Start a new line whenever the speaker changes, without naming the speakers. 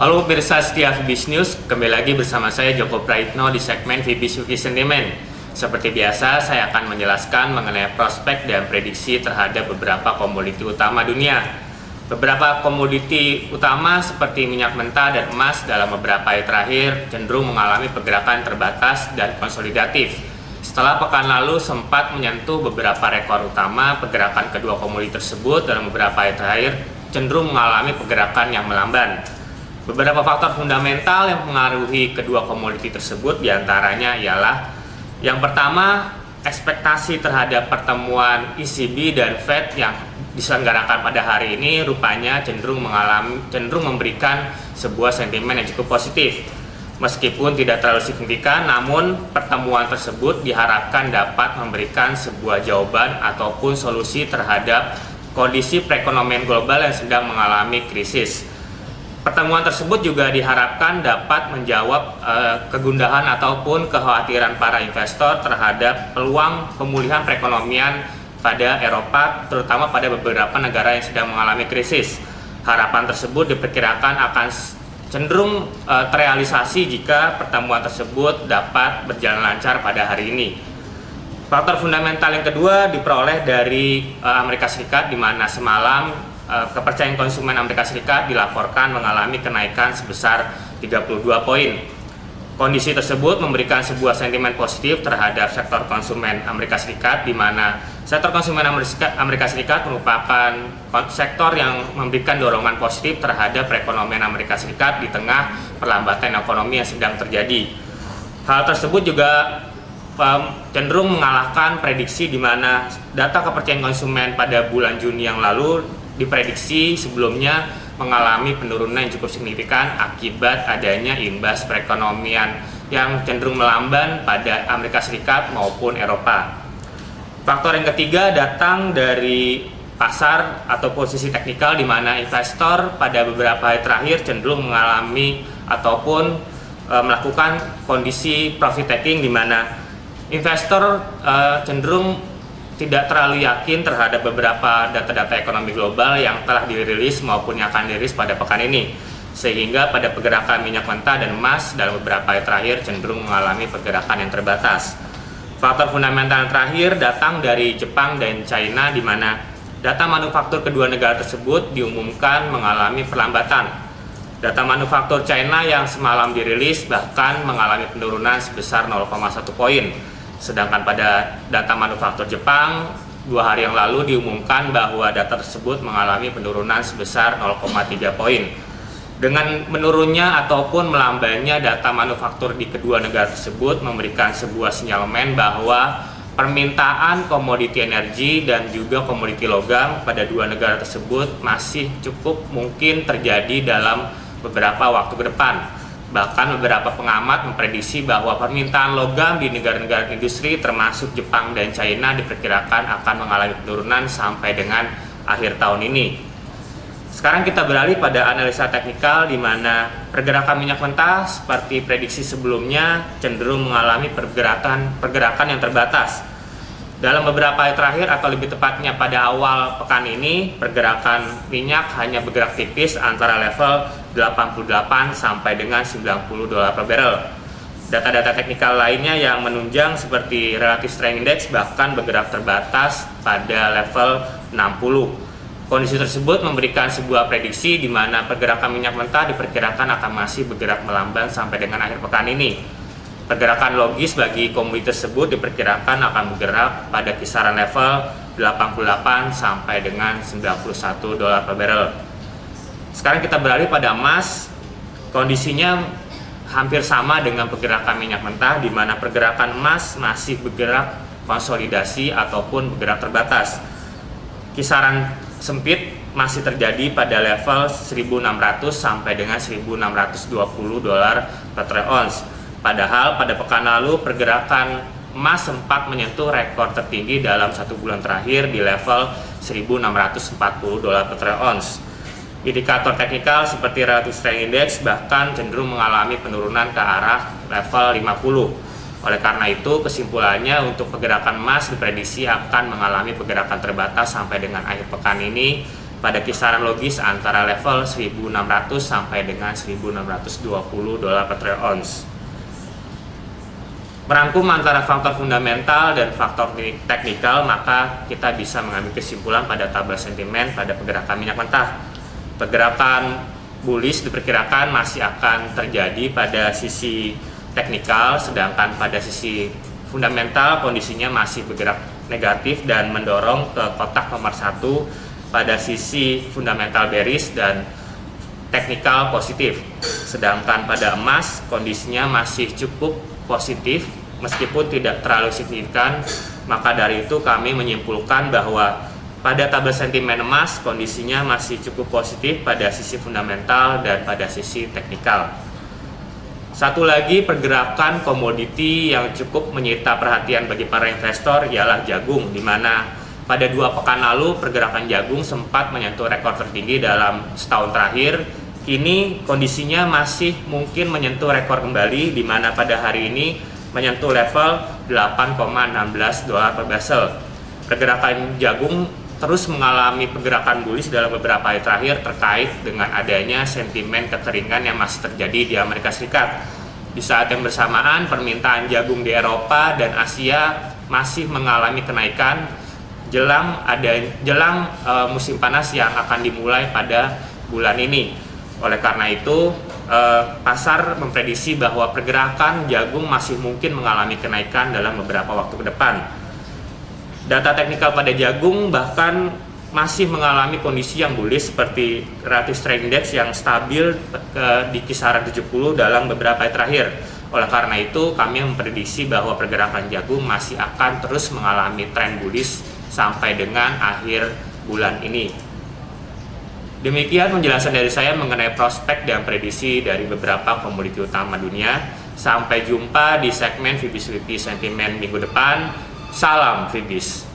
Halo pemirsa setia VBIS News, kembali lagi bersama saya Joko Praitno di segmen VBIS Weekly Sentiment. Seperti biasa, saya akan menjelaskan mengenai prospek dan prediksi terhadap beberapa komoditi utama dunia. Beberapa komoditi utama seperti minyak mentah dan emas dalam beberapa hari terakhir cenderung mengalami pergerakan terbatas dan konsolidatif. Setelah pekan lalu sempat menyentuh beberapa rekor utama, pergerakan kedua komoditi tersebut dalam beberapa hari terakhir cenderung mengalami pergerakan yang melamban. Beberapa faktor fundamental yang mengaruhi kedua komoditi tersebut diantaranya ialah yang pertama, ekspektasi terhadap pertemuan ECB dan Fed yang diselenggarakan pada hari ini rupanya cenderung memberikan sebuah sentimen yang cukup positif. Meskipun tidak terlalu signifikan, namun pertemuan tersebut diharapkan dapat memberikan sebuah jawaban ataupun solusi terhadap kondisi perekonomian global yang sedang mengalami krisis. Pertemuan tersebut juga diharapkan dapat menjawab kegundahan ataupun kekhawatiran para investor terhadap peluang pemulihan perekonomian pada Eropa, terutama pada beberapa negara yang sedang mengalami krisis. Harapan tersebut diperkirakan akan cenderung terrealisasi jika pertemuan tersebut dapat berjalan lancar pada hari ini. Faktor fundamental yang kedua diperoleh dari Amerika Serikat, di mana semalam kepercayaan konsumen Amerika Serikat dilaporkan mengalami kenaikan sebesar 32 poin. Kondisi tersebut memberikan sebuah sentimen positif terhadap sektor konsumen Amerika Serikat, di mana sektor konsumen Amerika Serikat merupakan sektor yang memberikan dorongan positif terhadap perekonomian Amerika Serikat di tengah perlambatan ekonomi yang sedang terjadi. Hal tersebut juga cenderung mengalahkan prediksi, di mana data kepercayaan konsumen pada bulan Juni yang lalu diprediksi sebelumnya mengalami penurunan yang cukup signifikan akibat adanya imbas perekonomian yang cenderung melamban pada Amerika Serikat maupun Eropa. Faktor yang ketiga datang dari pasar atau posisi teknikal, di mana investor pada beberapa hari terakhir cenderung mengalami ataupun melakukan kondisi profit taking, di mana investor cenderung tidak terlalu yakin terhadap beberapa data-data ekonomi global yang telah dirilis maupun yang akan dirilis pada pekan ini, sehingga pada pergerakan minyak mentah dan emas dalam beberapa hari terakhir cenderung mengalami pergerakan yang terbatas. Faktor fundamental yang terakhir datang dari Jepang dan China, di mana data manufaktur kedua negara tersebut diumumkan mengalami perlambatan. Data manufaktur China yang semalam dirilis bahkan mengalami penurunan sebesar 0,1 poin. Sedangkan pada data manufaktur Jepang 2 hari yang lalu diumumkan bahwa data tersebut mengalami penurunan sebesar 0,3 poin. Dengan menurunnya ataupun melambannya data manufaktur di kedua negara tersebut memberikan sebuah sinyalemen bahwa permintaan komoditi energi dan juga komoditi logam pada dua negara tersebut masih cukup mungkin terjadi dalam beberapa waktu ke depan. Bahkan beberapa pengamat memprediksi bahwa permintaan logam di negara-negara industri termasuk Jepang dan China diperkirakan akan mengalami penurunan sampai dengan akhir tahun ini. Sekarang kita beralih pada analisa teknikal, di mana pergerakan minyak mentah seperti prediksi sebelumnya cenderung mengalami pergerakan yang terbatas. Dalam beberapa hari terakhir atau lebih tepatnya pada awal pekan ini, pergerakan minyak hanya bergerak tipis antara level 88 sampai dengan 90 dolar per barrel. Data-data teknikal lainnya yang menunjang seperti relative strength index bahkan bergerak terbatas pada level 60. Kondisi tersebut memberikan sebuah prediksi di mana pergerakan minyak mentah diperkirakan akan masih bergerak melamban sampai dengan akhir pekan ini. Pergerakan logis bagi komoditi tersebut diperkirakan akan bergerak pada kisaran level 88 sampai dengan 91 dolar per barrel. Sekarang kita beralih pada emas. Kondisinya hampir sama dengan pergerakan minyak mentah, di mana pergerakan emas masih bergerak konsolidasi ataupun bergerak terbatas. Kisaran sempit masih terjadi pada level 1.600 sampai dengan 1.620 dolar per troy ounce. Padahal pada pekan lalu pergerakan emas sempat menyentuh rekor tertinggi dalam satu bulan terakhir di level 1.640 dolar per troy ounce. Indikator teknikal seperti relative strength index bahkan cenderung mengalami penurunan ke arah level 50. Oleh karena itu, kesimpulannya untuk pergerakan emas diprediksi akan mengalami pergerakan terbatas sampai dengan akhir pekan ini pada kisaran logis antara level 1.600 sampai dengan 1.620 dolar per troy ounce. Merangkum antara faktor fundamental dan faktor teknikal, maka kita bisa mengambil kesimpulan pada tabel sentimen pada pergerakan minyak mentah. Pergerakan bullish diperkirakan masih akan terjadi pada sisi teknikal, sedangkan pada sisi fundamental kondisinya masih bergerak negatif dan mendorong ke kotak nomor 1 pada sisi fundamental bearish dan teknikal positif. Sedangkan pada emas kondisinya masih cukup positif meskipun tidak terlalu signifikan. Maka dari itu kami menyimpulkan bahwa pada tabel sentimen emas kondisinya masih cukup positif pada sisi fundamental dan pada sisi teknikal. Satu lagi pergerakan komoditi yang cukup menyita perhatian bagi para investor ialah jagung, di mana pada 2 pekan lalu pergerakan jagung sempat menyentuh rekor tertinggi dalam setahun terakhir. Kini kondisinya masih mungkin menyentuh rekor kembali, di mana pada hari ini menyentuh level 8,16 dolar per barrel. Pergerakan jagung terus mengalami pergerakan bullish dalam beberapa hari terakhir terkait dengan adanya sentimen kekeringan yang masih terjadi di Amerika Serikat. Di saat yang bersamaan, permintaan jagung di Eropa dan Asia masih mengalami kenaikan jelang musim panas yang akan dimulai pada bulan ini. Oleh karena itu, pasar memprediksi bahwa pergerakan jagung masih mungkin mengalami kenaikan dalam beberapa waktu ke depan. Data teknikal pada jagung bahkan masih mengalami kondisi yang bullish seperti relative strength index yang stabil di kisaran 70 dalam beberapa hari terakhir. Oleh karena itu, kami memprediksi bahwa pergerakan jagung masih akan terus mengalami tren bullish sampai dengan akhir bulan ini. Demikian penjelasan dari saya mengenai prospek dan prediksi dari beberapa komoditi utama dunia. Sampai jumpa di segmen Fibis Weekly Sentiment minggu depan. Salam Fibis.